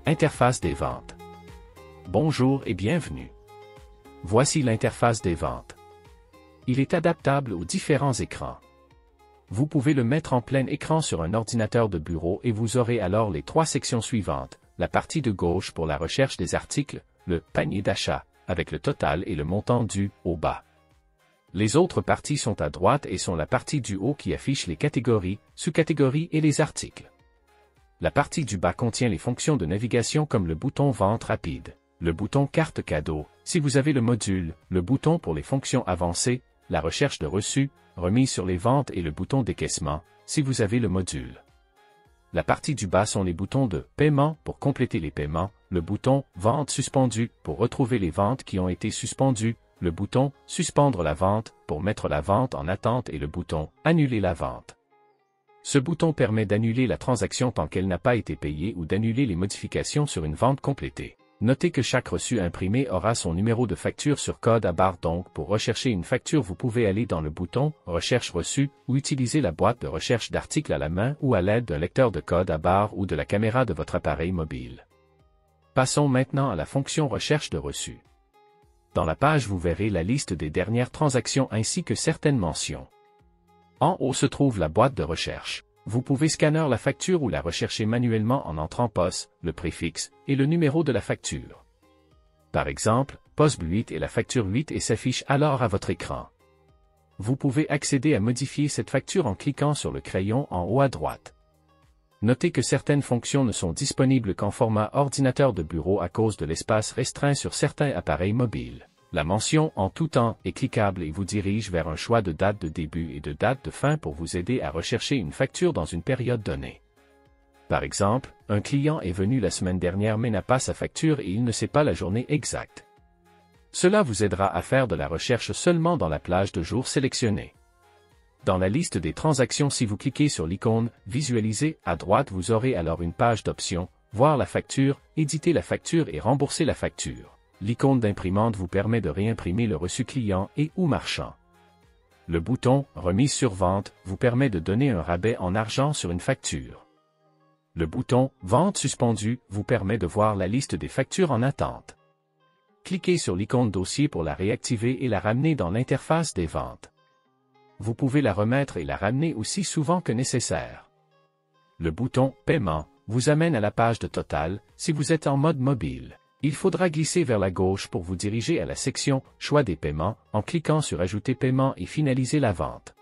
Interface des ventes. Bonjour et bienvenue. Voici l'interface des ventes. Il est adaptable aux différents écrans. Vous pouvez le mettre en plein écran sur un ordinateur de bureau et vous aurez alors les trois sections suivantes. La partie de gauche pour la recherche des articles, le panier d'achat, avec le total et le montant dû au bas. Les autres parties sont à droite et sont la partie du haut qui affiche les catégories, sous-catégories et les articles. La partie du bas contient les fonctions de navigation comme le bouton Vente rapide, le bouton Carte cadeau, si vous avez le module, le bouton pour les fonctions avancées, la recherche de reçus, remise sur les ventes et le bouton décaissement, si vous avez le module. La partie du bas sont les boutons de paiement pour compléter les paiements, le bouton Vente suspendue pour retrouver les ventes qui ont été suspendues, le bouton Suspendre la vente pour mettre la vente en attente et le bouton Annuler la vente. Ce bouton permet d'annuler la transaction tant qu'elle n'a pas été payée ou d'annuler les modifications sur une vente complétée. Notez que chaque reçu imprimé aura son numéro de facture sur code à barre, donc pour rechercher une facture vous pouvez aller dans le bouton Recherche reçue ou utiliser la boîte de recherche d'articles à la main ou à l'aide d'un lecteur de code à barre ou de la caméra de votre appareil mobile. Passons maintenant à la fonction Recherche de reçus. Dans la page vous verrez la liste des dernières transactions ainsi que certaines mentions. En haut se trouve la boîte de recherche. Vous pouvez scanner la facture ou la rechercher manuellement en entrant POS, le préfixe, et le numéro de la facture. Par exemple, POS 8 et la facture 8 et s'affiche alors à votre écran. Vous pouvez accéder à modifier cette facture en cliquant sur le crayon en haut à droite. Notez que certaines fonctions ne sont disponibles qu'en format ordinateur de bureau à cause de l'espace restreint sur certains appareils mobiles. La mention « En tout temps » est cliquable et vous dirige vers un choix de date de début et de date de fin pour vous aider à rechercher une facture dans une période donnée. Par exemple, un client est venu la semaine dernière mais n'a pas sa facture et il ne sait pas la journée exacte. Cela vous aidera à faire de la recherche seulement dans la plage de jours sélectionnée. Dans la liste des transactions, si vous cliquez sur l'icône « Visualiser » à droite, vous aurez alors une page d'options « Voir la facture »,« Éditer la facture » et « Rembourser la facture ». L'icône d'imprimante vous permet de réimprimer le reçu client et ou marchand. Le bouton « Remise sur vente » vous permet de donner un rabais en argent sur une facture. Le bouton « Vente suspendue » vous permet de voir la liste des factures en attente. Cliquez sur l'icône dossier pour la réactiver et la ramener dans l'interface des ventes. Vous pouvez la remettre et la ramener aussi souvent que nécessaire. Le bouton « Paiement » vous amène à la page de total, si vous êtes en mode mobile. Il faudra glisser vers la gauche pour vous diriger à la section « Choix des paiements » en cliquant sur « Ajouter paiement » et finaliser la vente.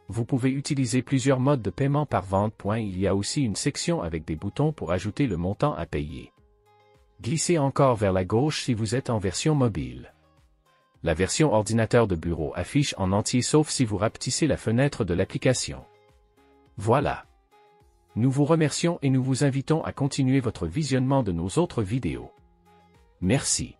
Vous pouvez utiliser plusieurs modes de paiement par vente. Il y a aussi une section avec des boutons pour ajouter le montant à payer. Glissez encore vers la gauche si vous êtes en version mobile. La version ordinateur de bureau affiche en entier sauf si vous rapetissez la fenêtre de l'application. Voilà. Nous vous remercions et nous vous invitons à continuer votre visionnement de nos autres vidéos. Merci.